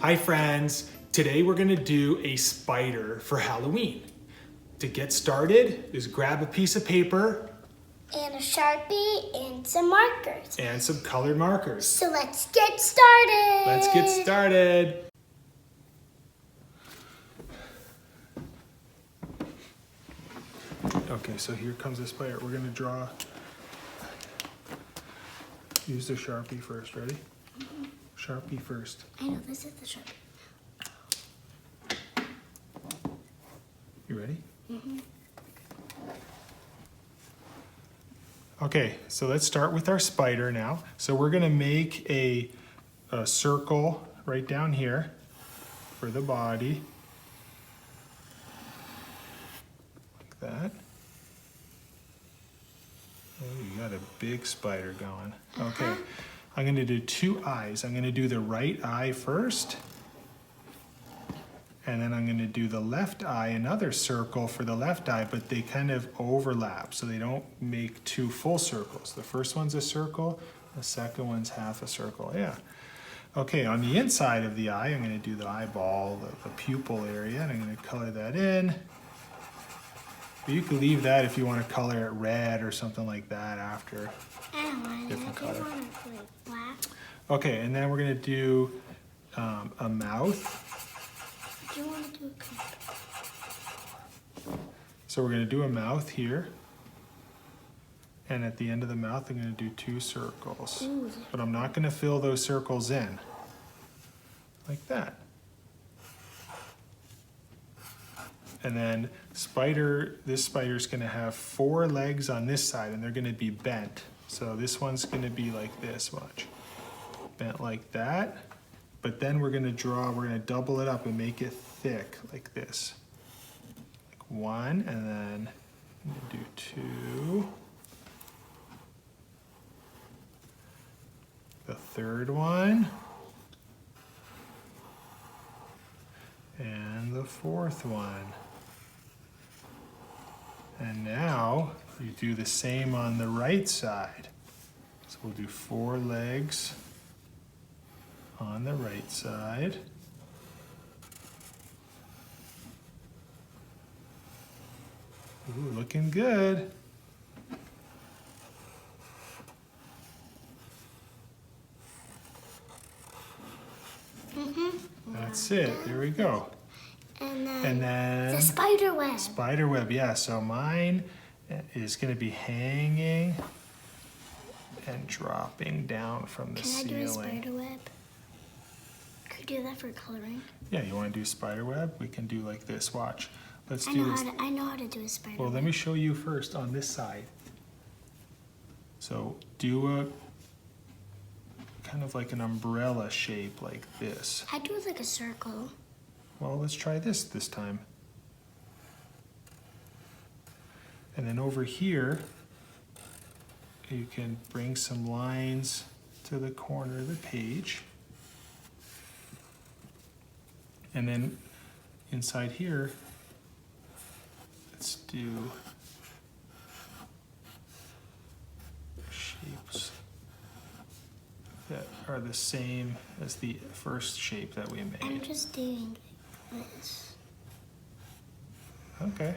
Hi friends, today we're gonna do a spider for Halloween. To get started, just grab a piece of paper. And a Sharpie and some markers. And some colored markers. So let's get started. Let's get started. Okay, so here comes the spider. We're gonna draw. Use the Sharpie first, ready? Mm-hmm. Sharpie first. I know, this is the Sharpie. You ready? Mm-hmm. Okay, so let's start with our spider now. So we're gonna make a circle right down here for the body. Like that. Oh, you got a big spider going. Okay, I'm gonna do two eyes. I'm gonna do the right eye first. And then I'm gonna do the left eye, another circle for the left eye, but they kind of overlap, so they don't make two full circles. The first one's a circle, the second one's half a circle, yeah. Okay, on the inside of the eye, I'm gonna do the eyeball, the pupil area, and I'm gonna color that in. But you can leave that if you wanna color it red or something like that after. I don't want it, I color. just want it like black. Okay, and then we're gonna do a mouth. Do you want to do a So we're gonna do a mouth here. And at the end of the mouth, I'm gonna do two circles. Ooh. But I'm not gonna fill those circles in. Like that. And then this spider's gonna have 4 legs on this side and they're gonna be bent. So this one's gonna be like this, watch. Bent like that. But then we're gonna double it up and make it thick like this. Like 1, and then I'm gonna do 2. The third one. And the fourth one. And now you do the same on the right side. So we'll do 4 legs on the right side. Ooh, looking good. That's it, there we go. And And then the spider web. Spider web, yeah. So mine is gonna be hanging and dropping down from the ceiling. Can I do a spider web? Could you do that for coloring? Yeah, you wanna do spider web? We can do like this, watch. Let's I do know this. I know how to do a spider Well, web. let me show you first on this side. So do a kind of like an umbrella shape like this. I do like a circle. Well, let's try this time. And then over here, you can bring some lines to the corner of the page. And then inside here, let's do shapes that are the same as the first shape that we made. I'm just doing this. Okay.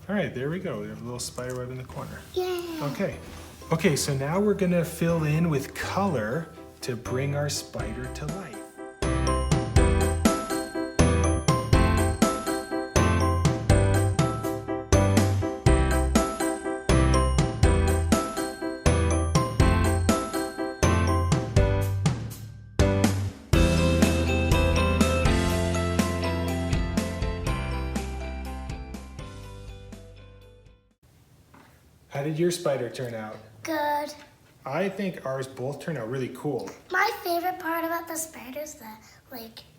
All right, there we go. We have a little spider web in the corner. Yay! Okay. Okay, so now we're gonna fill in with color to bring our spider to life. How did your spider turn out? Good. I think ours both turned out really cool. My favorite part about the spider is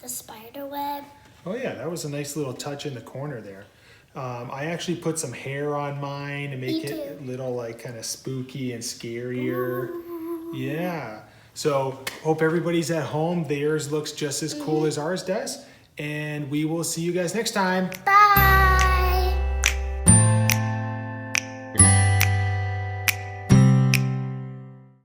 the spider web. Oh yeah, that was a nice little touch in the corner there. I actually put some hair on mine to make it a little like kind of spooky and scarier. Ooh. Yeah. So hope everybody's at home. Theirs looks just as cool as ours does. And we will see you guys next time. Bye.